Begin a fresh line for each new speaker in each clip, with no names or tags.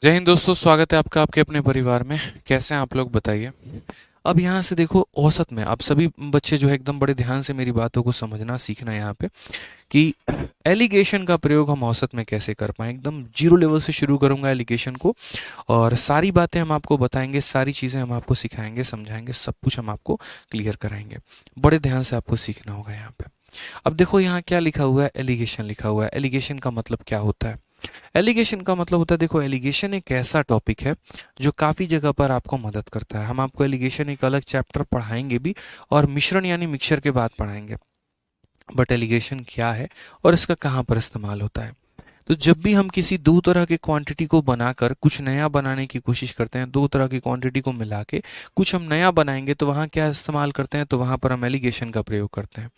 जय हिंद दोस्तों, स्वागत है आपका आपके अपने परिवार में। कैसे हैं आप लोग, बताइए। अब यहाँ से देखो, औसत में अब सभी बच्चे जो है एकदम बड़े ध्यान से मेरी बातों को समझना सीखना है यहाँ पे कि एलिगेशन का प्रयोग हम औसत में कैसे कर पाएँ। एकदम जीरो लेवल से शुरू करूँगा एलिगेशन को, और सारी बातें हम आपको बताएंगे, सारी चीज़ें हम आपको सिखाएंगे, समझाएंगे, सब कुछ हम आपको क्लियर कराएंगे। बड़े ध्यान से आपको सीखना होगा यहाँ पे। अब देखो यहाँ क्या लिखा हुआ है, एलिगेशन लिखा हुआ है। एलिगेशन का मतलब क्या होता है? एलिगेशन का मतलब होता है, देखो एलिगेशन एक ऐसा टॉपिक है जो काफ़ी जगह पर आपको मदद करता है। हम आपको एलिगेशन एक अलग चैप्टर पढ़ाएंगे भी, और मिश्रण यानी मिक्सचर के बाद पढ़ाएंगे। बट एलिगेशन क्या है और इसका कहाँ पर इस्तेमाल होता है? तो जब भी हम किसी दो तरह के क्वांटिटी को बनाकर कुछ नया बनाने की कोशिश करते हैं, दो तरह की क्वांटिटी को मिला के कुछ हम नया बनाएंगे, तो वहाँ क्या इस्तेमाल करते हैं? तो वहाँ पर हम एलिगेशन का प्रयोग करते हैं।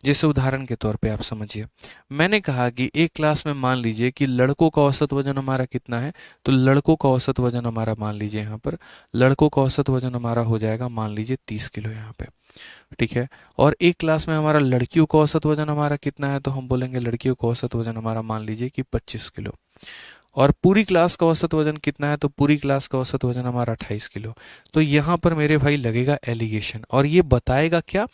जैसे उदाहरण के तौर पे आप समझिए, मैंने कहा कि एक क्लास में मान लीजिए कि लड़कों का औसत वजन हमारा कितना है। तो लड़कों का औसत वजन हमारा, मान लीजिए यहाँ पर लड़कों का औसत वजन हमारा हो जाएगा मान लीजिए 30 किलो यहाँ पे। ठीक है। और एक क्लास में हमारा लड़कियों का औसत वजन हमारा कितना है? तो हम बोलेंगे लड़कियों का औसत वजन हमारा मान लीजिए कि 25 किलो। और पूरी क्लास का औसत वजन कितना है? तो पूरी क्लास का औसत वजन हमारा 28 किलो। तो यहाँ पर मेरे भाई लगेगा एलिगेशन, और ये बताएगा क्या?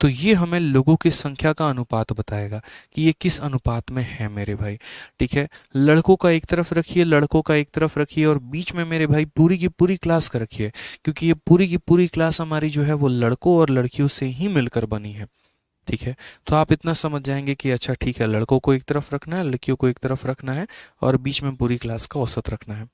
तो ये हमें लोगों की संख्या का अनुपात बताएगा कि ये किस अनुपात में है मेरे भाई। ठीक है। लड़कों का एक तरफ रखिए, लड़कों का एक तरफ रखिए, और बीच में मेरे भाई पूरी की पूरी क्लास का रखिए, क्योंकि ये पूरी की पूरी क्लास हमारी जो है वो लड़कों और लड़कियों से ही मिलकर बनी है। ठीक है। तो आप इतना समझ जाएंगे कि अच्छा ठीक है, लड़कों को एक तरफ रखना है, लड़कियों को एक तरफ रखना है, और बीच में पूरी क्लास का औसत रखना है।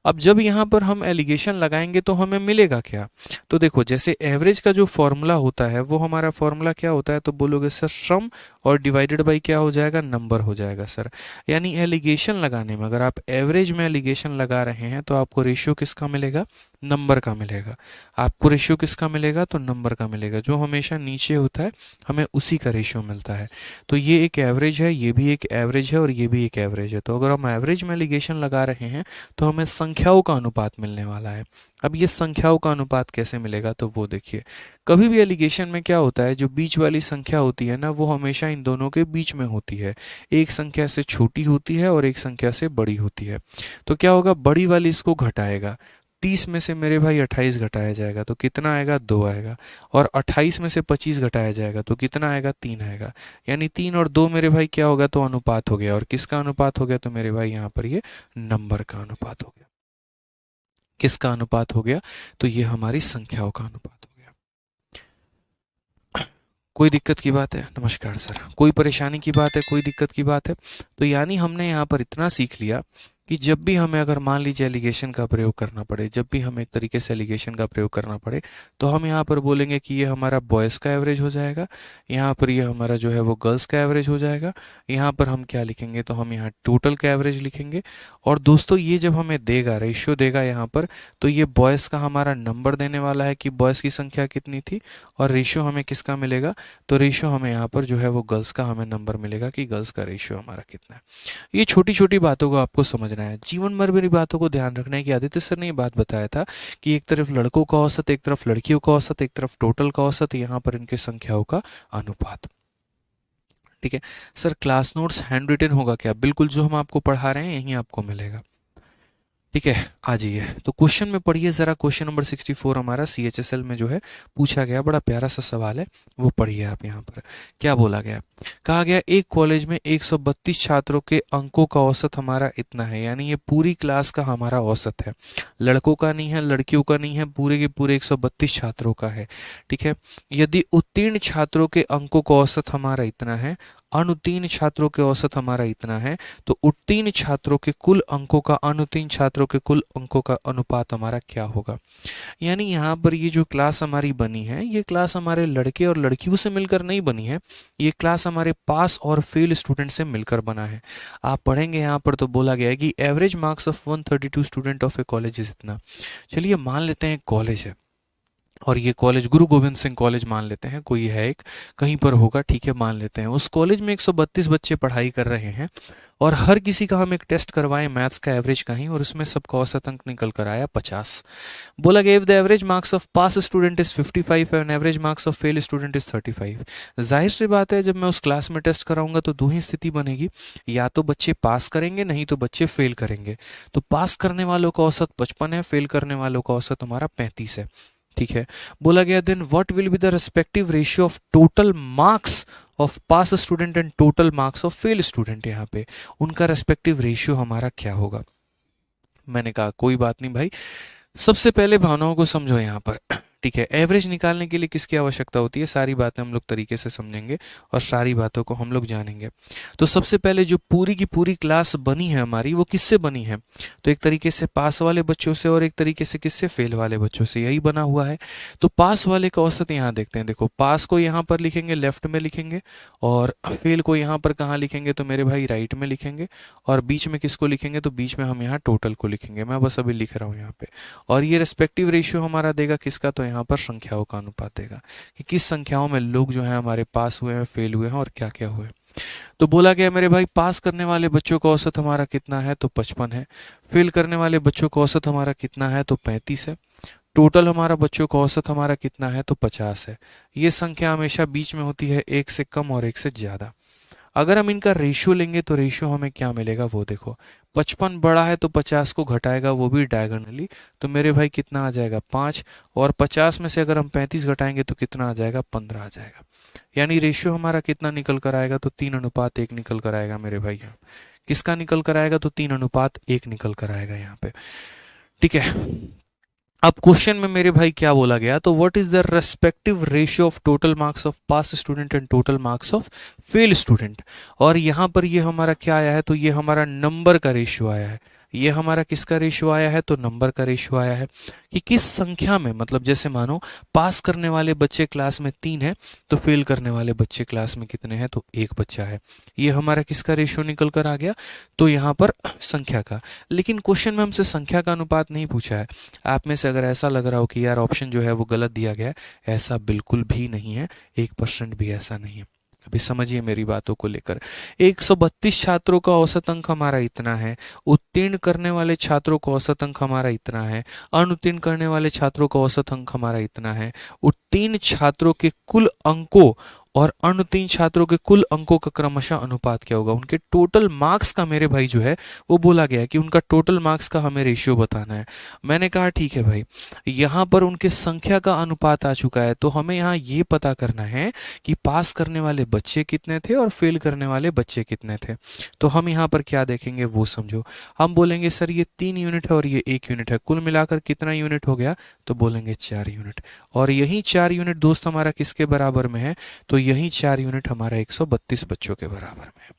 अब जब यहाँ पर हम एलिगेशन लगाएंगे तो हमें मिलेगा क्या? तो देखो, जैसे एवरेज का जो फॉर्मूला होता है वो हमारा फॉर्मूला क्या होता है? तो बोलोगे सर सम और डिवाइडेड बाई क्या हो जाएगा? नंबर हो जाएगा सर। यानी एलिगेशन लगाने में अगर आप एवरेज में एलिगेशन लगा रहे हैं तो आपको रेशियो किसका मिलेगा? नंबर का मिलेगा। आपको रेशियो किसका मिलेगा? तो नंबर का मिलेगा। जो हमेशा नीचे होता है हमें उसी का रेशियो मिलता है। तो ये एक एवरेज है, ये भी एक एवरेज है, और ये भी एक एवरेज है। तो अगर हम एवरेज में एलिगेशन लगा रहे हैं तो हमें संख्याओं का अनुपात मिलने वाला है। अब ये संख्याओं का अनुपात कैसे मिलेगा? तो वो देखिए, कभी भी एलिगेशन में क्या होता है, जो बीच वाली संख्या होती है ना, वो हमेशा इन दोनों के बीच में होती है। एक संख्या से छोटी होती है और एक संख्या से बड़ी होती है। तो क्या होगा? बड़ी वाली इसको घटाएगा। 30 में से मेरे भाई 28 घटाया जाएगा तो कितना आएगा? 2 आएगा। और 28 में से 25 घटाया जाएगा तो कितना आएगा? 3 आएगा। यानी 3 और 2 मेरे भाई क्या होगा? तो अनुपात हो गया। और किसका अनुपात हो गया? तो मेरे भाई यहाँ पर ये नंबर का अनुपात हो गया। किसका अनुपात हो गया? तो ये हमारी संख्याओं का अनुपात हो गया। कोई दिक्कत की बात है? नमस्कार सर। कोई परेशानी की बात है? कोई दिक्कत की बात है? तो यानी हमने यहाँ पर इतना सीख लिया कि जब भी हमें, अगर मान लीजिए एलिगेशन का प्रयोग करना पड़े, जब भी हम एक तरीके से एलिगेशन का प्रयोग करना पड़े, तो हम यहाँ पर बोलेंगे कि ये हमारा बॉयज़ का एवरेज हो जाएगा, यहाँ पर ये हमारा जो है वो गर्ल्स का एवरेज हो जाएगा। यहाँ पर हम क्या लिखेंगे? तो हम यहाँ टोटल का एवरेज लिखेंगे। और दोस्तों ये जब हमें देगा, रेशियो देगा यहाँ पर, तो ये बॉयज़ का हमारा नंबर देने वाला है कि बॉयज़ की संख्या कितनी थी, और रेशियो हमें किसका मिलेगा? तो रेशियो हमें यहाँ पर जो है वो गर्ल्स का हमें नंबर मिलेगा कि गर्ल्स का रेशियो हमारा कितना है। ये छोटी छोटी बातों को आपको समझना है, जीवन भर मेरी बातों को ध्यान रखना है कि आदित्य सर ने ये बात बताया था कि एक तरफ लड़कों का औसत, एक तरफ लड़कियों का औसत, एक तरफ टोटल का औसत, यहाँ पर इनके संख्याओं का अनुपात। ठीक है। Sir class notes hand written होगा क्या? बिल्कुल, जो हम आपको पढ़ा रहे हैं यहीं आपको मिलेगा। ठीक है, आ जाइए तो क्वेश्चन में पढ़िए ज़रा। क्वेश्चन नंबर 64 हमारा CHSL में जो है पूछा गया, बड़ा प्यारा सा सवाल है, वो पढ़िए आप। यहाँ पर क्या बोला गया? कहा गया एक कॉलेज में 132 छात्रों के अंकों का औसत हमारा इतना है। यानी ये पूरी क्लास का हमारा औसत है, लड़कों का नहीं है, लड़कियों का नहीं है, पूरे के पूरे 132 छात्रों का है। ठीक है। यदि उत्तीर्ण छात्रों के अंकों का औसत हमारा इतना है, अनुत्तीर्ण छात्रों के औसत हमारा इतना है, तो उत्तीर्ण छात्रों के कुल अंकों का अनुत्तीर्ण छात्रों के कुल अंकों का अनुपात हमारा क्या होगा? यानी यहाँ पर ये जो क्लास हमारी बनी है, ये क्लास हमारे लड़के और लड़कियों से मिलकर नहीं बनी है, ये क्लास हमारे पास और फेल स्टूडेंट से मिलकर बना है। आप पढ़ेंगे यहाँ पर तो बोला गया है कि average marks of 132 student of A college is इतना। चलिए मान लेते हैं कॉलेज है, और ये कॉलेज गुरु गोविंद सिंह कॉलेज मान लेते हैं, कोई है एक, कहीं पर होगा, ठीक है, मान लेते हैं। उस कॉलेज में 132 बच्चे पढ़ाई कर रहे हैं और हर किसी का हम एक टेस्ट करवाएं मैथ्स का एवरेज कहीं, और उसमें सबका औसत अंक निकल कर आया 50। बोला गया if the average marks of pass student is 55 and average marks of fail student is 35। जाहिर सी बात है, जब मैं उस क्लास में टेस्ट कराऊंगा तो दो ही स्थिति बनेगी, या तो बच्चे पास करेंगे, नहीं तो बच्चे फेल करेंगे। तो पास करने वालों का औसत 55 है, फेल करने वालों का औसत हमारा 35 है, ठीक है। बोला गया then what will be the respective ratio of total marks of pass student and total marks of fail student, यहाँ पे उनका रेस्पेक्टिव रेशियो हमारा क्या होगा। मैंने कहा कोई बात नहीं भाई, सबसे पहले भावनाओं को समझो यहाँ पर, ठीक है। एवरेज निकालने के लिए किसकी आवश्यकता होती है, सारी बातें हम लोग तरीके से समझेंगे और सारी बातों को हम लोग जानेंगे। तो सबसे पहले जो पूरी की पूरी क्लास बनी है हमारी, वो किससे बनी है, तो एक तरीके से पास वाले बच्चों से और एक तरीके से किससे, फेल वाले बच्चों से, यही बना हुआ है। तो पास वाले का औसत यहाँ देखते हैं, देखो पास को यहाँ पर लिखेंगे, लेफ्ट में लिखेंगे, और फेल को यहाँ पर कहाँ लिखेंगे, तो मेरे भाई राइट में लिखेंगे, और बीच में किसको लिखेंगे, तो बीच में हम यहाँ टोटल को लिखेंगे। मैं बस अभी लिख रहा हूँ यहाँ पे, और ये रेस्पेक्टिव रेशियो हमारा देगा किसका, तो यहाँ पर संख्याओं का अनुपात देगा कि किस संख्याओं में लोग जो है हमारे पास हुए हैं, फेल हुए हैं और क्या क्या हुए। तो बोला गया मेरे भाई पास करने वाले बच्चों का औसत हमारा कितना है, तो 55 है। फेल करने वाले बच्चों का औसत हमारा कितना है, तो 35 है। टोटल हमारा बच्चों का औसत हमारा कितना है, तो 50 है। ये संख्या हमेशा बीच में होती है, एक से कम और एक से ज्यादा। अगर हम इनका रेशियो लेंगे तो रेशियो हमें क्या मिलेगा, वो देखो, 55 बड़ा है तो 50 को घटाएगा, वो भी डायगोनली, तो मेरे भाई कितना आ जाएगा, 5, और 50 में से अगर हम 35 घटाएंगे तो कितना आ जाएगा, 15 आ जाएगा। यानी रेशियो हमारा कितना निकल कर आएगा, तो 3:1 निकल कर आएगा मेरे भाई। यहाँ किसका निकल कर आएगा, तो 3:1 निकल कर आएगा यहाँ पे, ठीक है। अब क्वेश्चन में मेरे भाई क्या बोला गया, तो what is the respective ratio of total marks of pass student and total marks of fail student. और यहाँ पर ये हमारा क्या आया है, तो ये हमारा नंबर का रेशियो आया है। ये हमारा किसका रेशियो आया है, तो नंबर का रेशियो आया है कि किस संख्या में, मतलब जैसे मानो पास करने वाले बच्चे क्लास में 3 है, तो फेल करने वाले बच्चे क्लास में कितने हैं, तो 1 बच्चा है। ये हमारा किसका रेशियो निकल कर आ गया, तो यहाँ पर संख्या का। लेकिन क्वेश्चन में हमसे संख्या का अनुपात नहीं पूछा है। आप में से अगर ऐसा लग रहा हो कि यार ऑप्शन जो है वो गलत दिया गया है, ऐसा बिल्कुल भी नहीं है, 1% भी ऐसा नहीं है। अभी समझिए मेरी बातों को लेकर, 132 छात्रों का औसत अंक हमारा इतना है, उत्तीर्ण करने वाले छात्रों का औसत अंक हमारा इतना है, अनुत्तीर्ण करने वाले छात्रों का औसत अंक हमारा इतना है, उत्तीर्ण छात्रों के कुल अंकों और अनुत्तीर्ण छात्रों के कुल अंकों का क्रमशः अनुपात क्या होगा, उनके टोटल मार्क्स का मेरे भाई जो है वो बोला गया है कि उनका टोटल मार्क्स का हमें रेशियो बताना है। मैंने कहा ठीक है भाई, यहाँ पर उनके संख्या का अनुपात आ चुका है, तो हमें यहाँ ये पता करना है कि पास करने वाले बच्चे कितने थे और फेल करने वाले बच्चे कितने थे। तो हम यहाँ पर क्या देखेंगे वो समझो। हम बोलेंगे सर ये 3 यूनिट है और ये 1 यूनिट है, कुल मिलाकर कितना यूनिट हो गया, तो बोलेंगे 4 यूनिट। और यही 4 यूनिट दोस्त हमारा किसके बराबर में है, तो यही 4 यूनिट हमारा 132 बच्चों के बराबर में है।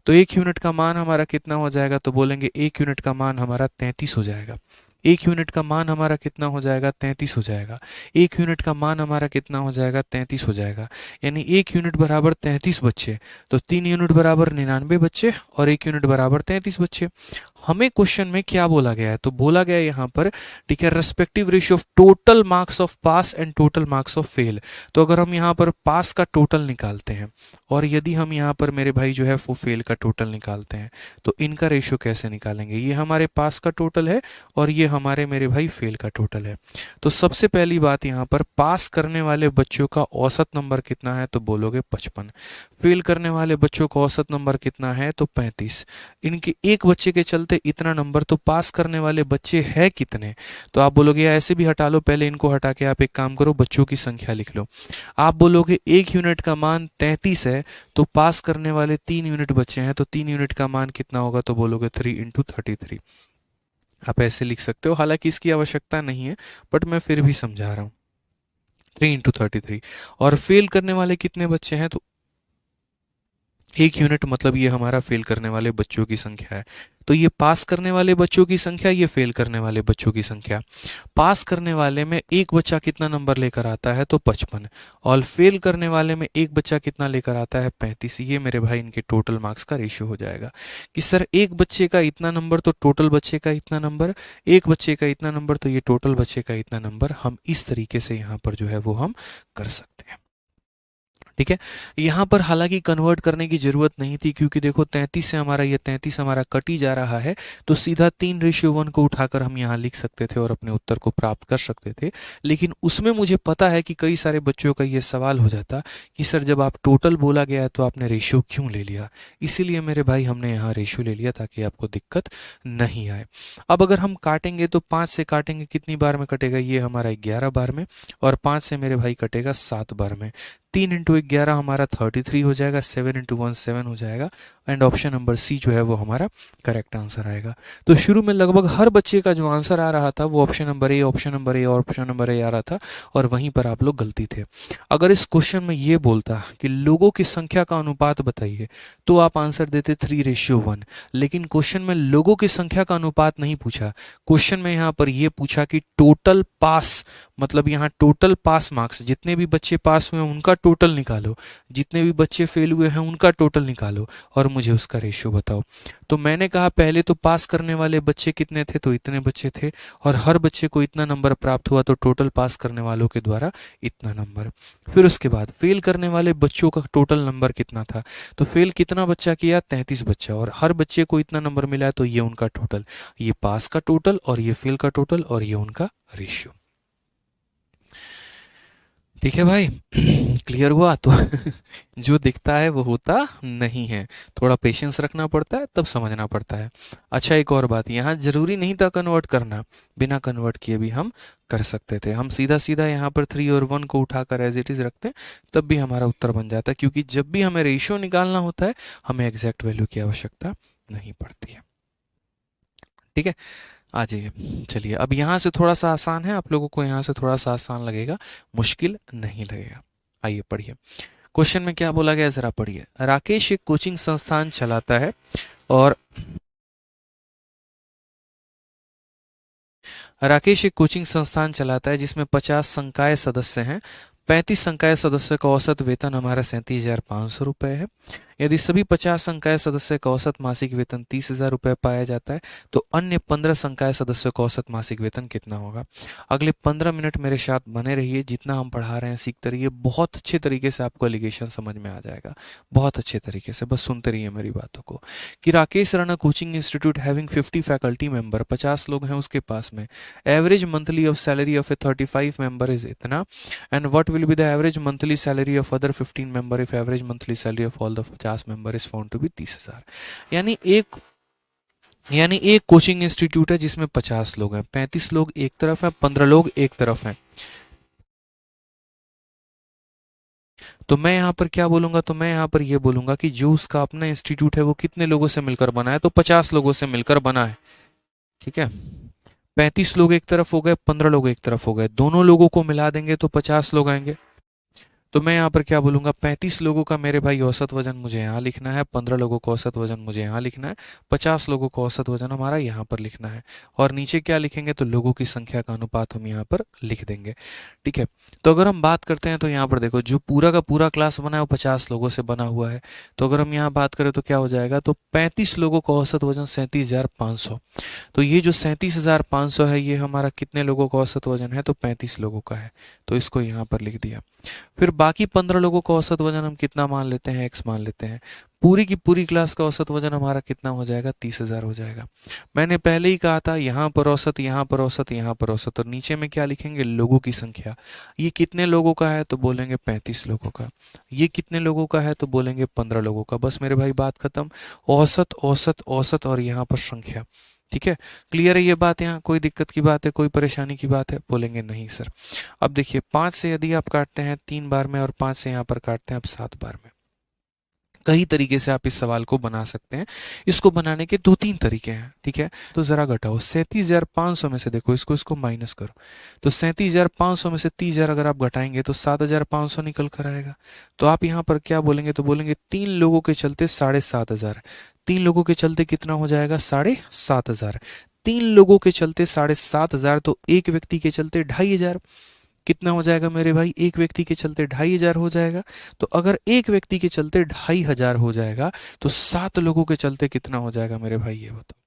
तो 1 यूनिट का मान हमारा कितना हो जाएगा, तो बोलेंगे 1 यूनिट का मान हमारा 33 हो जाएगा। 1 यूनिट का मान हमारा कितना हो जाएगा, 33 हो जाएगा। 1 यूनिट का मान हमारा कितना हो जाएगा, 33 हो जाएगा। यानी 1 यूनिट बराबर 33 बच्चे, तो 3 यूनिट बराबर 99 बच्चे और 1 यूनिट बराबर 33 बच्चे। हमें क्वेश्चन में क्या बोला गया है, तो बोला गया है यहाँ पर, ठीक है, respective ratio of total marks of pass and total marks of fail. तो अगर हम यहाँ पर पास का टोटल निकालते हैं और यदि हम यहाँ पर मेरे भाई जो है वो फेल का टोटल निकालते हैं, तो इनका रेशियो कैसे निकालेंगे। ये हमारे पास का टोटल है और ये हमारे मेरे भाई फेल का टोटल है। तो सबसे पहली बात यहाँ पर, पास करने वाले बच्चों का औसत नंबर कितना है, तो बोलोगे 55। फेल करने वाले बच्चों का औसत नंबर कितना है, तो 35। इनके एक बच्चे के चलते इतना नंबर, तो पास करने वाले बच्चे हैं कितने, तो आप बोलोगे ऐसे भी हटा लो, पहले इनको हटा के आप एक काम करो, बच्चों की संख्या लिख लो। आप बोलोगे 1 यूनिट का मान 33 है, तो पास करने वाले 3 यूनिट बच्चे हैं, तो 3 यूनिट का मान कितना होगा, तो बोलोगे 3 इंटू 33। आप ऐसे लिख सकते हो, हालांकि इसकी आवश्यकता नहीं है, बट मैं फिर भी समझा रहा हूँ। 3 इंटू 33। और फेल करने वाले कितने बच्चे हैं, तो 1 यूनिट मतलब ये हमारा फेल करने वाले बच्चों की संख्या है। तो ये पास करने वाले बच्चों की संख्या, ये फेल करने वाले बच्चों की संख्या। पास करने वाले में एक बच्चा कितना नंबर लेकर आता है, तो 55। और फेल करने वाले में एक बच्चा कितना लेकर आता है, 35। ये मेरे भाई इनके टोटल मार्क्स का रेशियो हो जाएगा कि सर एक बच्चे का इतना नंबर तो टोटल बच्चे का इतना नंबर, एक बच्चे का इतना नंबर तो ये टोटल बच्चे का इतना नंबर। हम इस तरीके से यहाँ पर जो है वो हम कर सकते हैं। ठीक है, यहाँ पर हालांकि कन्वर्ट करने की जरूरत नहीं थी, क्योंकि देखो 33 से हमारा ये 33 हमारा कट ही जा रहा है, तो सीधा 3:1 को उठाकर हम यहाँ लिख सकते थे और अपने उत्तर को प्राप्त कर सकते थे। लेकिन उसमें मुझे पता है कि कई सारे बच्चों का ये सवाल हो जाता कि सर जब आप टोटल बोला गया है तो आपने रेशियो क्यों ले लिया। इसीलिए मेरे भाई हमने यहाँ रेशियो ले लिया ताकि आपको दिक्कत नहीं आए। अब अगर हम काटेंगे तो 5 से काटेंगे कितनी बार में कटेगा, ये हमारा 11 बार में, और 5 से मेरे भाई कटेगा 7 बार में। 3 इंटू 11 हमारा 33 हो जाएगा, 7 इंटू 1 7 हो जाएगा, एंड ऑप्शन नंबर सी जो है वो हमारा करेक्ट आंसर आएगा। तो शुरू में लगभग हर बच्चे का जो आंसर आ रहा था वो option number A, option number A और ऑप्शन नंबर ए आ रहा था, और वहीं पर आप लोग गलती थे। अगर इस क्वेश्चन में ये बोलता कि लोगों की संख्या का अनुपात बताइए, तो आप आंसर देते 3:1। लेकिन क्वेश्चन में लोगों की संख्या का अनुपात नहीं पूछा, क्वेश्चन में यहाँ पर ये पूछा कि टोटल पास, मतलब यहाँ टोटल पास मार्क्स, जितने भी बच्चे पास हुए हैं उनका टोटल निकालो, जितने भी बच्चे फेल हुए हैं उनका टोटल निकालो, और मुझे उसका रेशियो बताओ। तो मैंने कहा पहले तो पास करने वाले बच्चे कितने थे, तो इतने बच्चे थे, और हर बच्चे को इतना नंबर प्राप्त हुआ, तो टोटल पास करने वालों के द्वारा इतना नंबर। फिर उसके बाद फेल करने वाले बच्चों का टोटल नंबर कितना था, तो फेल कितना बच्चा किया, 33 बच्चा, और हर बच्चे को इतना नंबर मिला है, तो ये उनका टोटल, ये पास का टोटल और ये फेल का टोटल और ये उनका रेशियो। ठीक है भाई, क्लियर हुआ? तो जो दिखता है वो होता नहीं है, थोड़ा पेशेंस रखना पड़ता है, तब समझना पड़ता है। अच्छा, एक और बात, यहाँ जरूरी नहीं था कन्वर्ट करना, बिना कन्वर्ट किए भी हम कर सकते थे। हम सीधा सीधा यहाँ पर 3 और 1 को उठाकर एज इट इज रखते हैं, तब भी हमारा उत्तर बन जाता है, क्योंकि जब भी हमें रेशियो निकालना होता है हमें एग्जैक्ट वैल्यू की आवश्यकता नहीं पड़ती है। ठीक है, आ जाइए। चलिए, अब यहाँ से थोड़ा सा आसान है, आप लोगों को यहाँ से थोड़ा सा आसान लगेगा, मुश्किल नहीं लगेगा। आइए पढ़िए, क्वेश्चन में क्या बोला गया है, जरा पढ़िए। राकेश एक कोचिंग संस्थान चलाता है और राकेश एक कोचिंग संस्थान चलाता है जिसमें 50 संकाय सदस्य हैं। 35 संकाय सदस्य का औसत वेतन हमारा 37,500 रुपये है। यदि सभी 50 संकाय सदस्य का औसत मासिक वेतन 30,000 रुपये पाया जाता है, तो अन्य 15 संकाय सदस्यों का औसत मासिक वेतन कितना होगा। अगले 15 मिनट मेरे साथ बने रहिए, जितना हम पढ़ा रहे हैं सीखते रहिए, बहुत अच्छे तरीके से आपको एलिगेशन समझ में आ जाएगा, बहुत अच्छे तरीके से, बस सुनते रहिए मेरी बातों को। कि Rakesh run coaching institute having 50 faculty member, 50 लोग हैं उसके पास में। Average monthly of salary of a 35 member is इतना, and what will be the average monthly salary of other 15 member if average monthly salary of all the 50 member is found to be 30,000। यानी एक coaching institute है जिसमें 50 लोग हैं, 35 लोग एक तरफ हैं, 15 लोग एक तरफ हैं। तो मैं यहाँ पर क्या बोलूंगा, तो मैं यहाँ पर ये बोलूंगा कि जो उसका अपना इंस्टीट्यूट है वो कितने लोगों से मिलकर बना है, तो 50 लोगों से मिलकर बना है। ठीक है, 35 लोग एक तरफ हो गए, 15 लोग एक तरफ हो गए, दोनों लोगों को मिला देंगे तो 50 लोग आएंगे। तो मैं यहाँ पर क्या बोलूंगा, 35 लोगों का मेरे भाई औसत वजन मुझे यहाँ लिखना है, 15 लोगों का औसत वजन मुझे यहाँ लिखना है, 50 लोगों का औसत वजन हमारा यहाँ पर लिखना है, और नीचे क्या लिखेंगे, तो लोगों की संख्या का अनुपात हम यहाँ पर लिख देंगे। ठीक है, तो अगर हम बात करते हैं तो यहाँ पर देखो, जो पूरा का पूरा क्लास बना है वो 50 लोगों से बना हुआ है। तो अगर हम यहाँ बात करें तो क्या हो जाएगा, तो 35 लोगों का औसत वजन 37,500। तो ये जो 37,500 है ये हमारा कितने लोगों का औसत वजन है, तो 35 लोगों का है, तो इसको यहाँ पर लिख दिया। फिर बाकी 15 लोगों का औसत वजन हम कितना मान लेते हैं, x मान लेते हैं। पूरी की पूरी क्लास का औसत वजन हमारा कितना हो जाएगा, 30,000 हो जाएगा। मैंने पहले ही कहा था, यहाँ पर औसत, यहाँ पर औसत, यहाँ पर औसत, और नीचे में क्या लिखेंगे, लोगों की संख्या। ये कितने लोगों का है, तो बोलेंगे 35 लोगों का। ये कितने लोगों का है, तो बोलेंगे 15 लोगों का। बस मेरे भाई बात खत्म, औसत औसत औसत और यहाँ पर संख्या। ठीक है, क्लियर है ये बात, यहाँ कोई दिक्कत की बात है, कोई परेशानी की बात है, बोलेंगे नहीं सर। अब देखिए, 5 से यदि आप काटते हैं 3 बार में, और 5 से यहाँ पर काटते हैं आप 7 बार में, कई तरीके से आप इस सवाल को बना सकते हैं। इसको बनाने के दो तीन तरीके हैं, ठीक है। तो जरा घटाओ 37,500 में से, देखो इसको माइनस करो, तो 37,500 में से 30,000 अगर आप घटाएंगे तो 7,500 निकल कर आएगा। तो आप यहाँ पर क्या बोलेंगे, तो बोलेंगे 3 लोगों के चलते 7,500, 3 लोगों के चलते कितना हो जाएगा 7,500, 3 लोगों के चलते 7,500, तो एक व्यक्ति के चलते 2,500, कितना हो जाएगा मेरे भाई, एक व्यक्ति के चलते 2,500 हो जाएगा। तो अगर एक व्यक्ति के चलते 2,500 हो जाएगा तो 7 लोगों के चलते कितना हो जाएगा मेरे भाई, ये बताओ।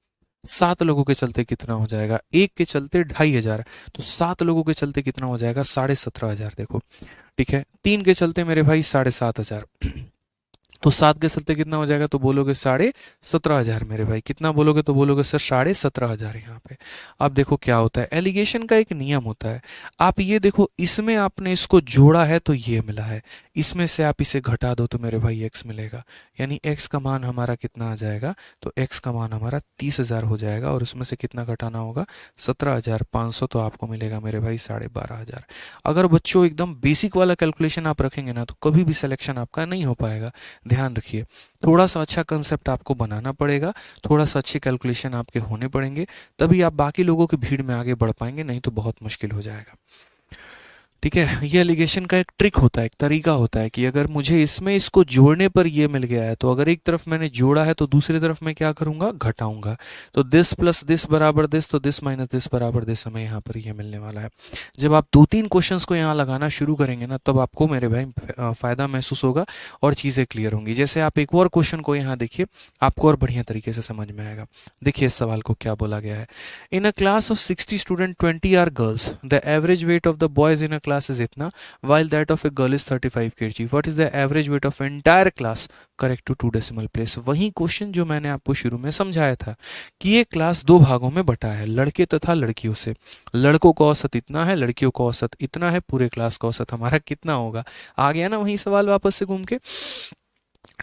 7 लोगों के चलते कितना हो जाएगा, एक के चलते 2,500, तो 7 लोगों के चलते कितना हो जाएगा 17,500, देखो ठीक है। 3 के चलते मेरे भाई 7,500, तो 7 के चलते कितना हो जाएगा, तो बोलोगे 17,500 मेरे भाई, कितना बोलोगे, तो बोलोगे सर 17,500 यहाँ पे। अब देखो क्या होता है, एलिगेशन का एक नियम होता है। आप ये देखो, इसमें आपने इसको जोड़ा है तो ये मिला है, इसमें से आप इसे घटा दो तो मेरे भाई x मिलेगा, यानी x का मान हमारा कितना आ जाएगा, तो x का मान हमारा 30,000 हो जाएगा, और उसमें से कितना घटाना होगा 17,500, तो आपको मिलेगा मेरे भाई 12,500। अगर बच्चों एकदम बेसिक वाला कैलकुलेशन आप रखेंगे ना तो कभी भी सिलेक्शन आपका नहीं हो पाएगा। ध्यान रखिए, थोड़ा सा अच्छा कंसेप्ट आपको बनाना पड़ेगा, थोड़ा सा अच्छे कैलकुलेशन आपके होने पड़ेंगे, तभी आप बाकी लोगों की भीड़ में आगे बढ़ पाएंगे, नहीं तो बहुत मुश्किल हो जाएगा। ठीक है, ये एलिगेशन का एक ट्रिक होता है, एक तरीका होता है कि अगर मुझे इसमें इसको जोड़ने पर ये मिल गया है, तो अगर एक तरफ मैंने जोड़ा है तो दूसरी तरफ मैं क्या करूंगा, घटाऊंगा। तो दिस प्लस दिस बराबर दिस, तो दिस माइनस दिस बराबर दिस, हमें यहाँ पर ये मिलने वाला है। जब आप दो तीन क्वेश्चंस को यहाँ लगाना शुरू करेंगे ना, तब आपको मेरे भाई फायदा महसूस होगा और चीज़ें क्लियर होंगी। जैसे आप एक और क्वेश्चन को यहाँ देखिए, आपको और बढ़िया तरीके से समझ में आएगा। देखिए इस सवाल को क्या बोला गया है, in a class of 60 student 20 are girls, the average weight of the boys in a class is इतना, while that of a girl is 35 kg. What is the average weight of entire class? Correct to 2 decimal place. वही question जो मैंने आपको शुरू में समझाया था कि ये क्लास दो भागों में बटा है, लड़के तथा लड़कियों से। लड़कों का औसत इतना है, लड़कियों का औसत इतना है, पूरे क्लास का औसत हमारा कितना होगा। आ गया ना वही सवाल वापस से घूम के।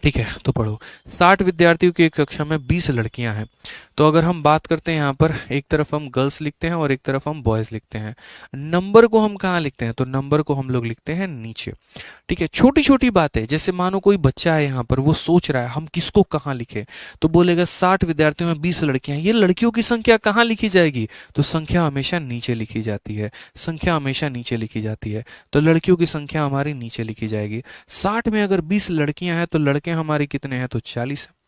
ठीक है, तो पढ़ो, 60 विद्यार्थियों की एक कक्षा में 20 लड़कियां हैं। तो अगर हम बात करते हैं यहाँ पर, एक तरफ हम गर्ल्स लिखते हैं और एक तरफ हम बॉयज लिखते हैं। नंबर को हम कहाँ लिखते हैं, तो नंबर को हम लोग लिखते हैं नीचे। ठीक है, छोटी छोटी बातें, जैसे मानो कोई बच्चा है यहाँ पर, वो सोच रहा है हम किसको कहाँ लिखे, तो बोलेगा 60 विद्यार्थियों में 20 लड़कियां, ये लड़कियों की संख्या कहाँ लिखी जाएगी, तो संख्या हमेशा नीचे लिखी जाती है, संख्या हमेशा नीचे लिखी जाती है। तो लड़कियों की संख्या हमारी नीचे लिखी जाएगी। 60 में अगर 20 लड़कियां हैं तो लड़के हमारे कितने हैं, तो 40 है।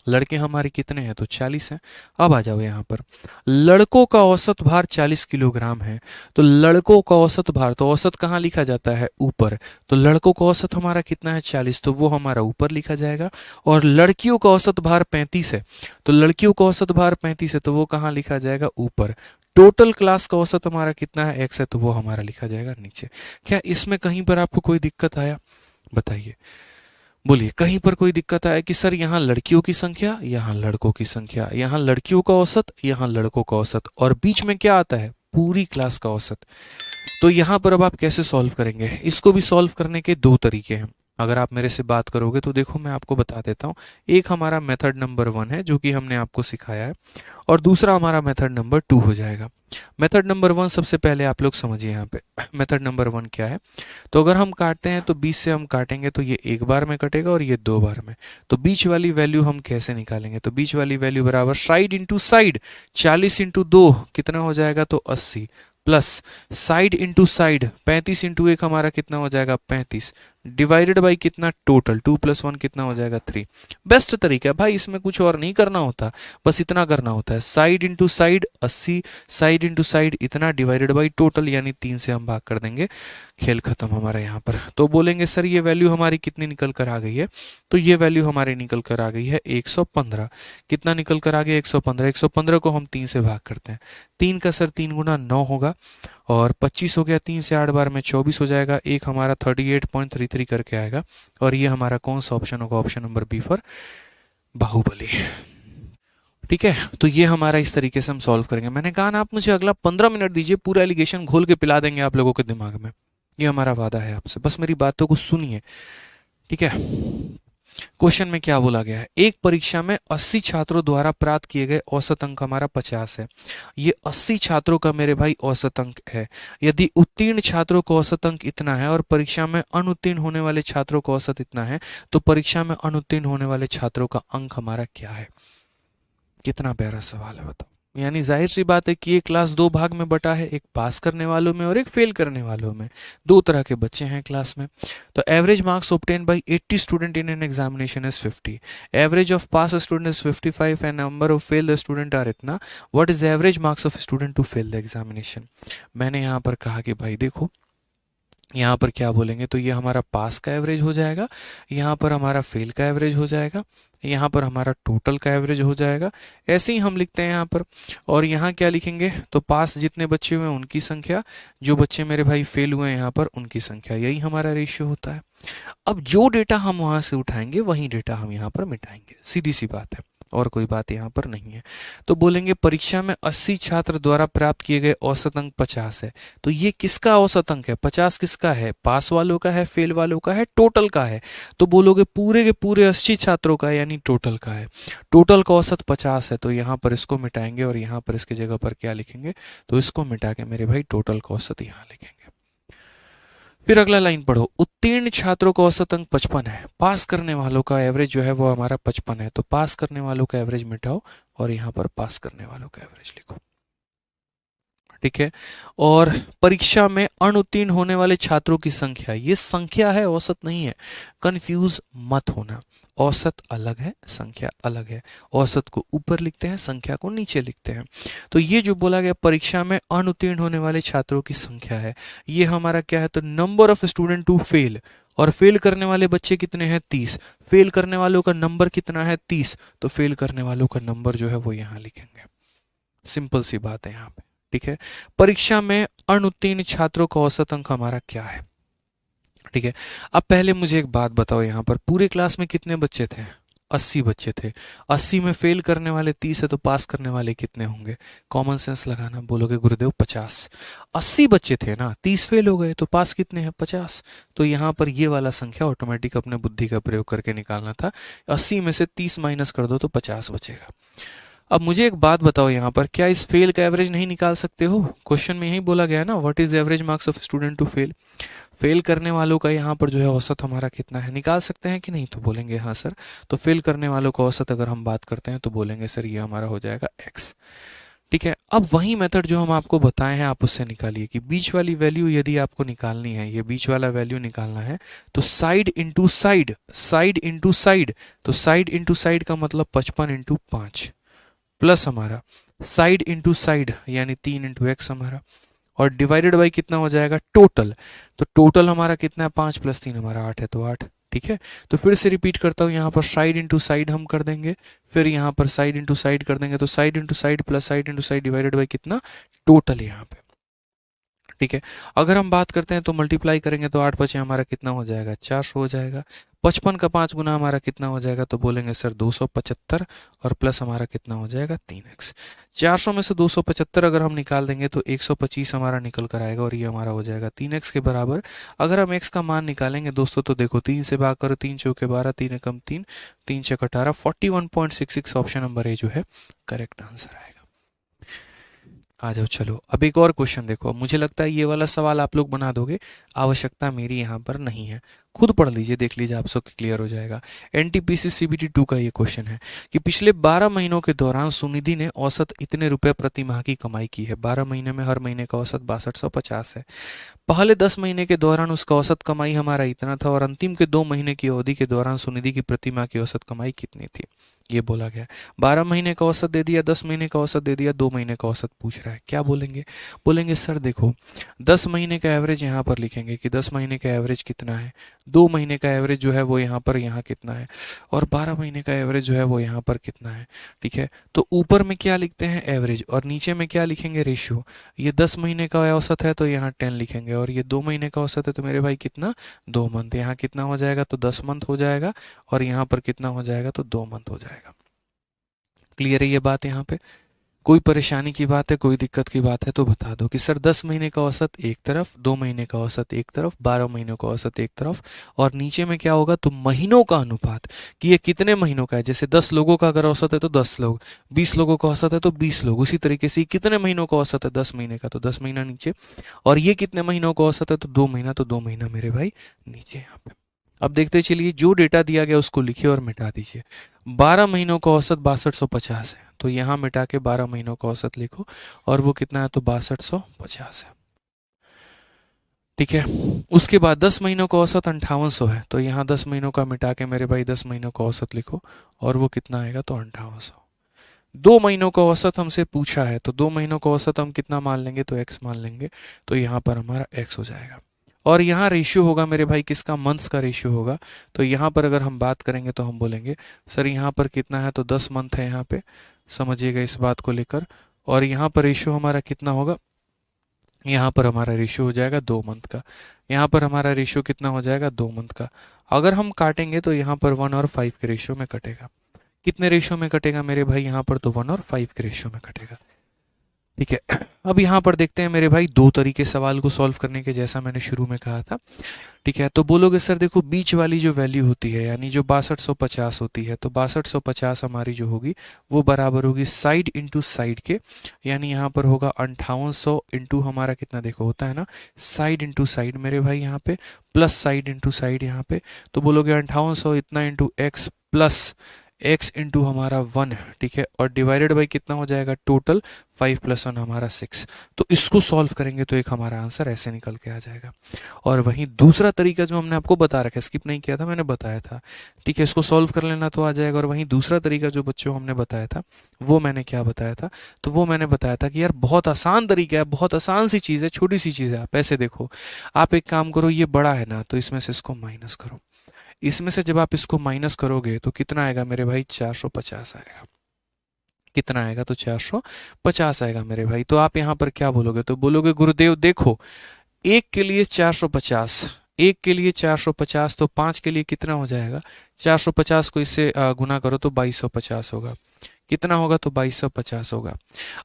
लड़के हमारे कितने हैं, तो 40 हैं। अब आ जाओ यहाँ पर, लड़कों का औसत भार 40 किलोग्राम है। तो लड़कों का औसत भार, तो औसत कहाँ लिखा जाता है, ऊपर। तो लड़कों का औसत हमारा कितना है, 40, तो वो हमारा ऊपर लिखा जाएगा। और लड़कियों का औसत भार 35 है, तो लड़कियों का औसत भार 35 है, तो वो कहाँ लिखा जाएगा, ऊपर। टोटल क्लास का औसत हमारा कितना है, x है, तो वो हमारा लिखा जाएगा नीचे। क्या इसमें कहीं पर आपको कोई दिक्कत आया, बताइए, बोलिए, कहीं पर कोई दिक्कत आया कि सर यहाँ लड़कियों की संख्या, यहाँ लड़कों की संख्या, यहाँ लड़कियों का औसत, यहाँ लड़कों का औसत, और बीच में क्या आता है, पूरी क्लास का औसत। तो यहाँ पर अब आप कैसे सॉल्व करेंगे, इसको भी सॉल्व करने के दो तरीके हैं। अगर आप मेरे से बात करोगे तो देखो मैं आपको बता देता हूँ। एक हमारा मेथड नंबर 1 है जो कि हमने आपको सिखाया है, और दूसरा हमारा मेथड नंबर 2 हो जाएगा। मेथड नंबर 1 सबसे पहले आप लोग समझिए यहाँ पे। मेथड नंबर 1 क्या है, तो अगर हम काटते हैं तो 20 से हम काटेंगे तो ये एक बार में कटेगा और ये 2 बार में। तो बीच वाली वैल्यू हम कैसे निकालेंगे, तो बीच वाली वैल्यू बराबर साइड इंटू साइड, 40 इंटू 2 कितना हो जाएगा, तो 80, plus side into side 35 into 1 हमारा कितना हो जाएगा, 35, डिवाइडेड बाई कितना, टोटल 2 + 1 कितना हो जाएगा, 3। बेस्ट तरीका है भाई, इसमें कुछ और नहीं करना होता, बस इतना करना होता है, side into side 80, side into side इतना, डिवाइडेड बाई टोटल, यानी 3 से हम भाग कर देंगे, खेल खत्म हमारा यहाँ पर। तो बोलेंगे सर ये वैल्यू हमारी कितनी निकल कर आ गई है, तो ये वैल्यू हमारी निकल कर आ गई है 115। कितना निकल कर आ गया, 115। 115 को हम 3 से भाग करते हैं, 3 का सर 3 गुना 9 होगा, और 25 हो गया, 3 से 8 बार में 24 हो जाएगा, एक हमारा 38.33 करके आएगा, और ये हमारा कौन सा ऑप्शन होगा, option number B for Bahubali. ठीक है, तो ये हमारा इस तरीके से हम सॉल्व करेंगे। मैंने कहा ना आप मुझे अगला 15 मिनट दीजिए, पूरा एलिगेशन घोल के पिला देंगे आप लोगों के दिमाग में, ये हमारा वादा है आपसे, बस मेरी बातों को सुनिए। ठीक है, क्वेश्चन में क्या बोला गया है, एक परीक्षा में 80 छात्रों द्वारा प्राप्त किए गए औसत अंक हमारा 50 है। ये 80 छात्रों का मेरे भाई औसत अंक है। यदि उत्तीर्ण छात्रों का औसत अंक इतना है और परीक्षा में अनुत्तीर्ण होने वाले छात्रों का औसत इतना है, तो परीक्षा में अनुत्तीर्ण होने वाले छात्रों का अंक हमारा क्या है। कितना प्यारा सवाल है बताओ। यानी जाहिर सी बात है कि ये क्लास दो भाग में बटा है, एक पास करने वालों में और एक फेल करने वालों में। दो तरह के बच्चे हैं क्लास में। तो average marks obtain by 80 student in an examination is 50, average of pass student is 55 and number of fail student are इतना। What is average marks of student to fail the examination. मैंने यहाँ पर कहा कि भाई देखो, यहाँ पर क्या बोलेंगे, तो ये हमारा पास का एवरेज हो जाएगा, यहाँ पर हमारा फेल का एवरेज हो जाएगा, यहाँ पर हमारा टोटल का एवरेज हो जाएगा। ऐसे ही हम लिखते हैं यहाँ पर। और यहाँ क्या लिखेंगे, तो पास जितने बच्चे हुए हैं उनकी संख्या, जो बच्चे मेरे भाई फेल हुए हैं यहाँ पर उनकी संख्या, यही हमारा रेशियो होता है। अब जो डेटा हम वहाँ से उठाएंगे वही डेटा हम यहाँ पर मिटाएंगे, सीधी सी बात है, और कोई बात यहाँ पर नहीं है। तो बोलेंगे परीक्षा में 80 छात्र द्वारा प्राप्त किए गए औसत अंक 50 है। तो ये किसका औसत अंक है, 50 किसका है, पास वालों का है, फेल वालों का है, टोटल का है। तो बोलोगे पूरे के पूरे 80 छात्रों का है, यानी टोटल का है। टोटल का औसत 50 है, तो यहाँ पर इसको मिटाएंगे और यहाँ पर इसकी जगह पर क्या लिखेंगे, तो इसको मिटा के मेरे भाई टोटल का औसत यहाँ लिखेंगे। फिर अगला लाइन पढ़ो, उत्तीर्ण छात्रों का औसत अंक 55 है, पास करने वालों का एवरेज जो है वो हमारा 55 है। तो पास करने वालों का एवरेज मिटाओ और यहाँ पर पास करने वालों का एवरेज लिखो, ठीक है। और परीक्षा में अनुत्तीर्ण होने वाले छात्रों की संख्या, ये संख्या है, औसत नहीं है, कंफ्यूज मत होना। औसत अलग है, संख्या अलग है। औसत को ऊपर लिखते हैं, संख्या को नीचे लिखते हैं। तो ये जो बोला गया परीक्षा में अनुत्तीर्ण होने वाले छात्रों की संख्या है, ये हमारा क्या है, तो number of student to fail. और फेल करने वाले बच्चे कितने हैं, 30। फेल करने वालों का नंबर कितना है, 30। तो फेल करने वालों का नंबर जो है वो यहाँ लिखेंगे। सिंपल सी बात है यहाँ पे, ठीक है। परीक्षा में अनुत्तीर्ण छात्रों का औसत अंक हमारा क्या है, ठीक है। अब पहले मुझे एक बात बताओ, यहाँ पर पूरे क्लास में कितने बच्चे थे, 80 बच्चे थे। 80 में फेल करने वाले 30 है, तो पास करने वाले कितने होंगे, कॉमन सेंस लगाना, बोलोगे गुरुदेव 50। 80 बच्चे थे ना, 30 फेल हो गए, तो पास कितने हैं, 50। तो यहाँ पर ये वाला संख्या ऑटोमेटिक अपने बुद्धि का प्रयोग करके निकालना था। 80 में से 30 माइनस कर दो तो 50 बचेगा। अब मुझे एक बात बताओ, यहाँ पर क्या इस फेल का एवरेज नहीं निकाल सकते हो, क्वेश्चन में यही बोला गया ना, what is average marks of student to fail. Fail करने वालों का यहाँ पर जो है औसत हमारा कितना है, निकाल सकते हैं कि नहीं, तो बोलेंगे हाँ सर। तो फेल करने वालों का औसत अगर हम बात करते हैं तो बोलेंगे सर ये हमारा हो जाएगा x, ठीक है। अब वही मेथड जो हम आपको बताए हैं आप उससे निकालिए कि बीच वाली वैल्यू यदि आपको निकालनी है, ये बीच वाला वैल्यू निकालना है, तो side into side, side into side, तो साइड इंटू साइड का मतलब 55 इंटू 5 प्लस हमारा साइड इंटू साइड यानी 3 इंटू एक्स हमारा, और डिवाइडेड बाई कितना हो जाएगा, टोटल। तो टोटल हमारा कितना है, 5 प्लस 3 हमारा 8 है, तो 8, ठीक है। तो फिर से रिपीट करता हूँ, यहाँ पर साइड इंटू साइड हम कर देंगे, फिर यहाँ पर साइड इंटू साइड कर देंगे, तो side into side plus side into side divided by कितना, टोटल यहाँ पे, ठीक है। अगर हम बात करते हैं तो मल्टीप्लाई करेंगे तो 8 बचे हमारा कितना हो जाएगा, 400 हो जाएगा। 55 का 5 गुना हमारा कितना हो जाएगा, तो बोलेंगे सर 275, और प्लस हमारा कितना हो जाएगा 3x। 400 में से 275 अगर हम निकाल देंगे तो 125 हमारा निकल कर आएगा, और ये हमारा हो जाएगा 3x के बराबर। अगर हम x का मान निकालेंगे दोस्तों तो देखो 3 से भाग करो, 3 चौके 12, 3 एकम 3, 3 छक 18, 41.66 ऑप्शन नंबर ए जो है करेक्ट आंसर आएगा। आ जाओ, चलो अब एक और क्वेश्चन देखो। मुझे लगता है ये वाला सवाल आप लोग बना दोगे, आवश्यकता मेरी यहाँ पर नहीं है, खुद पढ़ लीजिए, देख लीजिए, आप सबको क्लियर हो जाएगा। एनटीपीसी सीबीटी 2 का ये क्वेश्चन है कि पिछले 12 महीनों के दौरान सुनिधि ने औसत इतने रुपए प्रति माह की कमाई की है। 12 महीने में हर महीने का औसत 6250 है। पहले 10 महीने के दौरान उसका औसत कमाई हमारा इतना था, और अंतिम के 2 महीने की अवधि के दौरान सुनिधि की प्रति माह की औसत कमाई कितनी थी, ये बोला गया। 12 महीने का औसत दे दिया, 10 महीने का औसत दे दिया, 2 महीने का औसत पूछ रहा है, क्या बोलेंगे, बोलेंगे सर देखो 10 महीने का एवरेज यहाँ पर लिखेंगे कि 10 महीने का एवरेज कितना है, 2 महीने का एवरेज जो है वो यहाँ पर यहाँ कितना है, और 12 महीने का एवरेज जो है वो यहाँ पर कितना है, ठीक है। तो ऊपर में क्या लिखते हैं, एवरेज, और नीचे में क्या लिखेंगे, रेशियो। ये 10 महीने का औसत है तो यहाँ 10 लिखेंगे, और ये 2 महीने का औसत है तो मेरे भाई कितना, 2 मंथ। यहाँ कितना हो जाएगा, तो 10 मंथ हो जाएगा, और यहाँ पर कितना हो जाएगा, तो 2 मंथ हो जाएगा। क्लियर है ये बात यहाँ पे। कोई परेशानी की बात है, कोई दिक्कत की बात है तो बता दो कि सर 10 महीने का औसत एक तरफ, 2 महीने का औसत एक तरफ, 12 महीनों का औसत एक तरफ, और नीचे में क्या होगा तो महीनों का अनुपात, कि ये कितने महीनों का है। जैसे 10 लोगों का अगर औसत है तो 10 लोग, 20 लोगों का औसत है तो 20 लोग, उसी तरीके से कितने महीनों का औसत है 10 महीने का तो 10 महीना नीचे, और ये कितने महीनों का औसत है तो 2 महीना, तो 2 महीना मेरे भाई नीचे यहाँ पे। अब देखते चलिए, जो डेटा दिया गया उसको लिखिए और मिटा दीजिए। 12 महीनों का औसत 6250 है, तो यहाँ मिटा के 12 महीनों का औसत लिखो, और वो कितना है तो 6250 है। ठीक है। उसके बाद 10 महीनों का औसत 5800 है, तो यहाँ 10 महीनों का मिटा के मेरे भाई 10 महीनों का औसत लिखो, और वो कितना आएगा तो 5800। 2 महीनों का औसत हमसे पूछा है, तो 2 महीनों का औसत हम कितना मान लेंगे तो x मान लेंगे, तो यहाँ पर हमारा x हो जाएगा। और यहाँ रेशियो होगा मेरे भाई किसका, मंथ्स का रेशियो होगा। तो यहाँ पर अगर हम बात करेंगे तो हम बोलेंगे सर यहाँ पर कितना है तो 10 मंथ है यहाँ पे, समझिएगा इस बात को लेकर। और यहाँ पर रेशियो हमारा कितना होगा, यहाँ पर हमारा रेशियो हो जाएगा 2 मंथ का, यहाँ पर हमारा रेशियो कितना हो जाएगा 2 मंथ का। अगर हम काटेंगे तो यहाँ पर 1 और 5 के रेशियो में कटेगा। कितने रेशियो में कटेगा मेरे भाई, यहाँ पर तो 1 और 5 के रेशियो में कटेगा। ठीक है। अब यहाँ पर देखते हैं मेरे भाई दो तरीके सवाल को सॉल्व करने के, जैसा मैंने शुरू में कहा था। ठीक है, तो बोलोगे सर देखो बीच वाली जो वैल्यू होती है यानी जो 6250 होती है, तो 6250 हमारी जो होगी वो बराबर होगी साइड इंटू साइड के, यानी यहाँ पर होगा 5800 इंटू हमारा कितना देखो होता है ना साइड इंटू साइड मेरे भाई, यहाँ पे प्लस साइड इंटू साइड यहाँ पे। तो बोलोगे 5800 इतना into x plus x into हमारा 1, ठीक है, और डिवाइडेड बाई कितना हो जाएगा टोटल 5 प्लस 1 हमारा 6। तो इसको सॉल्व करेंगे तो एक हमारा आंसर ऐसे निकल के आ जाएगा। और वहीं दूसरा तरीका जो हमने आपको बता रखा है, स्किप नहीं किया था, मैंने बताया था, ठीक है, इसको सॉल्व कर लेना तो आ जाएगा। और वहीं दूसरा तरीका जो बच्चों हमने बताया था, वो मैंने क्या बताया था, तो वो मैंने बताया था कि यार बहुत आसान तरीका है, बहुत आसान सी चीज़ है, छोटी सी चीज़ है। आप ऐसे देखो, आप एक काम करो, ये बड़ा है ना तो इसमें से इसको माइनस करो, इसमें से जब आप इसको माइनस करोगे तो कितना आएगा मेरे भाई 450 आएगा। कितना आएगा तो 450 आएगा मेरे भाई। तो आप यहाँ पर क्या बोलोगे, तो बोलोगे गुरुदेव देखो एक के लिए 450, एक के लिए 450, तो 5 के लिए कितना हो जाएगा, 450 को इससे गुना करो तो 2250 होगा। कितना होगा तो 2250 होगा।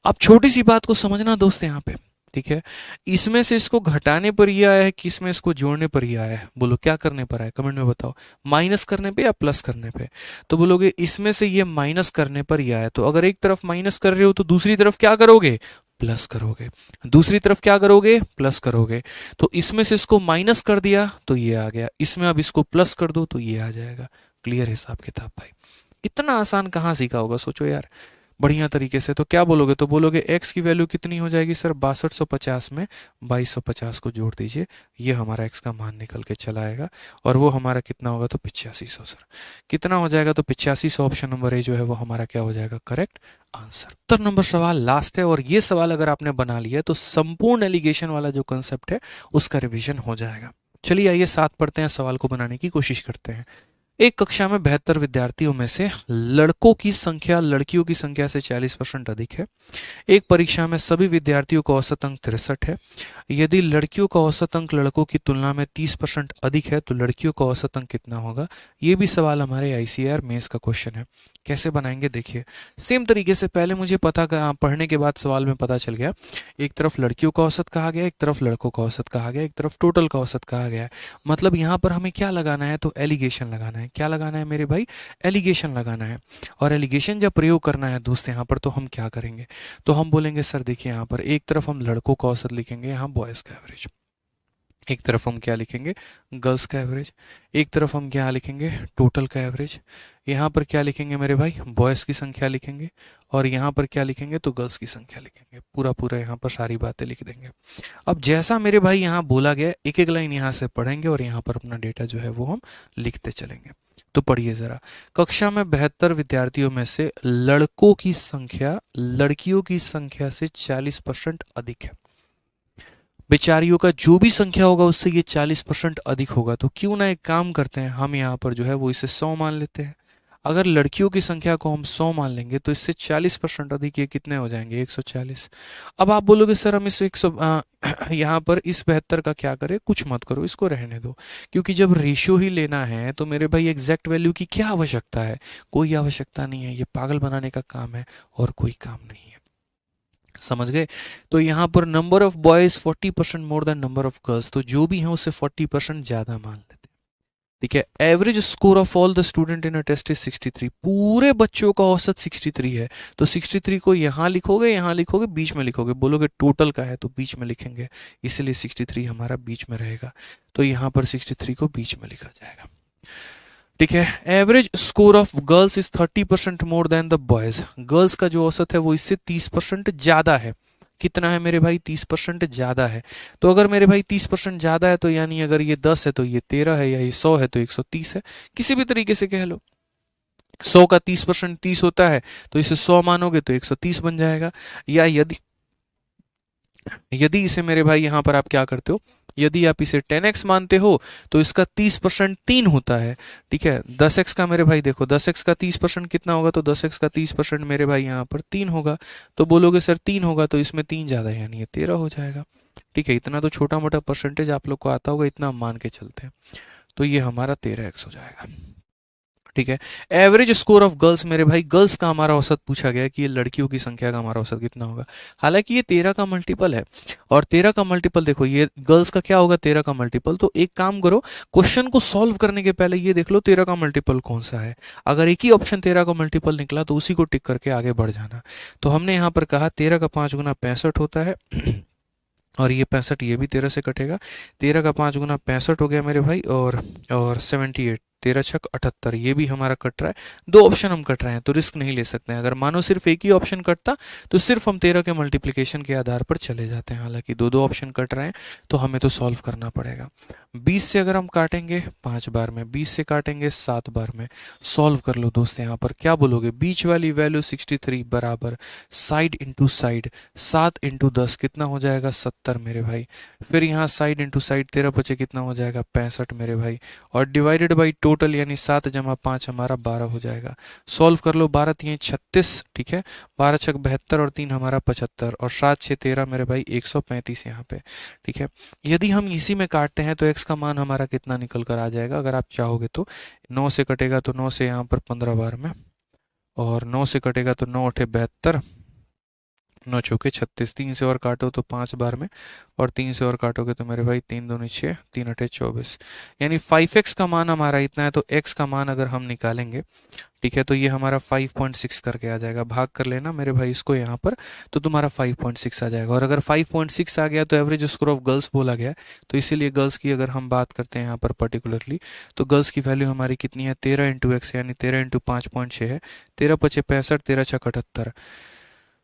अब छोटी सी बात को समझना दोस्त यहाँ पे, ठीक है, इसमें से इसको घटाने पर ये आया है कि इसमें इसको जोड़ने पर ही आया है, बोलो क्या करने पर आया, कमेंट में बताओ, माइनस करने पे या प्लस करने पे। तो बोलोगे इसमें से ये माइनस करने पर ही आया है, तो अगर एक तरफ माइनस कर रहे हो तो दूसरी तरफ क्या करोगे, प्लस करोगे, दूसरी तरफ क्या करोगे, प्लस करोगे। तो इसमें से इसको माइनस कर दिया तो ये आ गया, इसमें अब इसको प्लस कर दो तो ये आ जाएगा। क्लियर हिसाब किताब भाई, इतना आसान कहाँ सीखा होगा, सोचो यार बढ़िया तरीके से। तो क्या बोलोगे, तो बोलोगे x की वैल्यू कितनी हो जाएगी सर 6250 में 2250 को जोड़ दीजिए, ये हमारा x का मान निकल के चला आएगा, और वो हमारा कितना होगा तो 8500 सर। कितना हो जाएगा तो 8500, ऑप्शन नंबर ए जो है वो हमारा क्या हो जाएगा करेक्ट आंसर। उत्तर नंबर सवाल लास्ट है, और ये सवाल अगर आपने बना लिया तो संपूर्ण एलिगेशन वाला जो कंसेप्ट है उसका रिविजन हो जाएगा। चलिए आइए साथ पढ़ते हैं, सवाल को बनाने की कोशिश करते हैं। एक कक्षा में 72 विद्यार्थियों में से लड़कों की संख्या लड़कियों की संख्या से 40% अधिक है। एक परीक्षा में सभी विद्यार्थियों का औसत अंक 63 है। यदि लड़कियों का औसत अंक लड़कों की तुलना में 30% अधिक है तो लड़कियों का औसत अंक कितना होगा। ये भी सवाल हमारे ICAR मेंस का क्वेश्चन है। कैसे बनाएंगे देखिए, सेम तरीके से पहले मुझे पता कर पढ़ने के बाद सवाल में पता चल गया, एक तरफ लड़कियों का औसत कहा गया, एक तरफ लड़कों का औसत कहा गया, एक तरफ टोटल का औसत कहा गया है। मतलब यहाँ पर हमें क्या लगाना है तो एलिगेशन लगाना है। क्या लगाना है मेरे भाई, एलिगेशन लगाना है। और एलिगेशन जब प्रयोग करना है दोस्त यहाँ पर, तो हम क्या करेंगे, तो हम बोलेंगे सर देखिए यहाँ पर एक तरफ हम लड़कों का औसत लिखेंगे, यहाँ बॉयज़ का एवरेज, एक तरफ हम क्या लिखेंगे गर्ल्स का एवरेज, एक तरफ हम क्या लिखेंगे टोटल का एवरेज, यहाँ पर क्या लिखेंगे मेरे भाई बॉयज़ की संख्या लिखेंगे, और यहाँ पर क्या लिखेंगे तो गर्ल्स की संख्या लिखेंगे। पूरा पूरा यहाँ पर सारी बातें लिख देंगे। अब जैसा मेरे भाई यहाँ बोला गया, एक एक लाइन यहाँ से पढ़ेंगे और यहाँ पर अपना डेटा जो है वो हम लिखते चलेंगे। तो पढ़िए जरा, कक्षा में 72 विद्यार्थियों में से लड़कों की संख्या लड़कियों की संख्या से 40% अधिक है। बेचारियों का जो भी संख्या होगा उससे ये 40% अधिक होगा। तो क्यों ना एक काम करते हैं, हम यहाँ पर जो है वो इसे 100 मान लेते हैं। अगर लड़कियों की संख्या को हम 100 मान लेंगे तो इससे 40% अधिक ये कितने हो जाएंगे 140। अब आप बोलोगे सर हम इस 100 यहाँ पर इस 72 का क्या करें, कुछ मत करो, इसको रहने दो, क्योंकि जब रेशियो ही लेना है तो मेरे भाई एग्जैक्ट वैल्यू की क्या आवश्यकता है, कोई आवश्यकता नहीं है, ये पागल बनाने का काम है और कोई काम नहीं है। समझ गए? तो यहाँ पर number of boys 40% more than number of girls, तो जो भी है उससे 40% ज्यादा मान लेते हैं। ठीक है, average score of all the student in a test is 63, पूरे बच्चों का औसत 63 है। तो 63 को यहाँ लिखोगे, बीच में लिखोगे, बोलोगे टोटल का है तो बीच में लिखेंगे, इसलिए 63 हमारा बीच में रहेगा। तो यहाँ पर 63 को बीच में लिखा जाएगा। ठीक है, average score of girls is 30% more than the boys, girls का जो औसत है वो इससे 30% ज्यादा है। कितना है मेरे भाई? 30% ज्यादा है। तो अगर मेरे भाई 30% ज्यादा है तो यानी अगर ये 10 है तो ये 13 है, या ये 100 है तो 130 है, किसी भी तरीके से कह लो। 100 का 30% 30 होता है, तो इसे 100 मानोगे तो 130 बन जाएगा। या यदि यदि इसे मेरे भाई यहाँ पर आप क्या करते हो, यदि आप इसे 10x मानते हो तो इसका 30% 3 होता है। ठीक है, 10x का मेरे भाई देखो, 10x का 30% कितना होगा? तो 10x का 30% मेरे भाई यहाँ पर 3 होगा। तो बोलोगे सर 3 होगा तो इसमें 3 ज़्यादा है, यानी ये 13 हो जाएगा। ठीक है, इतना तो छोटा मोटा परसेंटेज आप लोग को आता होगा, इतना हम मान के चलते हैं। तो ये हमारा 13x हो जाएगा। ठीक है, एवरेज स्कोर ऑफ गर्ल्स, मेरे भाई गर्ल्स का हमारा औसत पूछा गया कि ये लड़कियों की संख्या का हमारा औसत कितना होगा। हालांकि ये 13 का मल्टीपल है, और 13 का मल्टीपल देखो, ये गर्ल्स का क्या होगा? 13 का मल्टीपल। तो एक काम करो, क्वेश्चन को सॉल्व करने के पहले ये देख लो 13 का मल्टीपल कौन सा है। अगर एक ही ऑप्शन 13 का मल्टीपल निकला तो उसी को टिक करके आगे बढ़ जाना। तो हमने यहाँ पर कहा 13 का 5 गुना 65 होता है और ये 65 ये भी 13 से कटेगा। 13 का 5 गुना 65 हो गया मेरे भाई, और 78, 13 छक 78, ये भी हमारा कट रहा है। दो ऑप्शन हम कट रहे हैं तो रिस्क नहीं ले सकते हैं। अगर मानो सिर्फ एक ही ऑप्शन कटता तो सिर्फ हम 13 के मल्टीप्लिकेशन के आधार पर चले जाते हैं। हालांकि दो दो ऑप्शन कट रहे हैं तो हमें तो सॉल्व करना पड़ेगा। 20 से अगर हम काटेंगे 5 बार में, 20 से काटेंगे 7 बार में, सॉल्व कर लो दोस्त। यहाँ पर क्या बोलोगे? बीच वाली वैल्यू 63 बराबर साइड इंटू साइड 7 इंटू 10 कितना हो जाएगा? 70 मेरे भाई। फिर यहाँ साइड इंटू साइड 13 बचे कितना हो जाएगा? 65 मेरे भाई। और डिवाइडेड बाई टोटल यानी 7 जमा 5 हमारा 12 हो जाएगा। सॉल्व कर लो, 12 3 36, ठीक है, 12 छक 72 और 3 हमारा 75 और 7 6 13 मेरे भाई 135 यहाँ पे। ठीक है, यदि हम इसी में काटते हैं तो x का मान हमारा कितना निकल कर आ जाएगा? अगर आप चाहोगे तो 9 से कटेगा तो 9 से यहाँ पर 15 बार में, और 9 से कटेगा तो 9 अठे 72, 9 चौके 36, 3 से और काटो तो 5 बार में, और 3 से और काटोगे तो मेरे भाई 3 दूनी 6, 3 अठे 24, यानी 5x का मान हमारा इतना है। तो x का मान अगर हम निकालेंगे, ठीक है, तो ये हमारा 5.6 करके आ जाएगा। भाग कर लेना मेरे भाई इसको यहाँ पर, तो तुम्हारा 5.6 आ जाएगा। और अगर 5.6 आ गया तो एवरेज स्कोर ऑफ गर्ल्स बोला गया, तो इसीलिए गर्ल्स की अगर हम बात करते हैं यहाँ पर पर्टिकुलरली, तो गर्ल्स की वैल्यू हमारी कितनी है? 13 इंटू एक्स, यानी 13 इंटू 5.6 है। 13 पचे 65, 13 छक 78,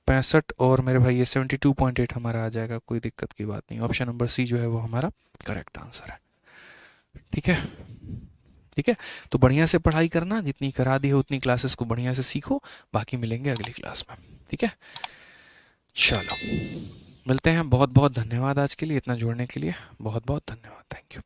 65, और मेरे भाई ये 72.8 हमारा आ जाएगा। कोई दिक्कत की बात नहीं, ऑप्शन नंबर सी जो है वो हमारा करेक्ट आंसर है। ठीक है, ठीक है, तो बढ़िया से पढ़ाई करना, जितनी करा दी है उतनी क्लासेस को बढ़िया से सीखो। बाकी मिलेंगे अगली क्लास में। ठीक है, चलो मिलते हैं। बहुत बहुत धन्यवाद आज के लिए, इतना जुड़ने के लिए बहुत बहुत धन्यवाद। Thank you.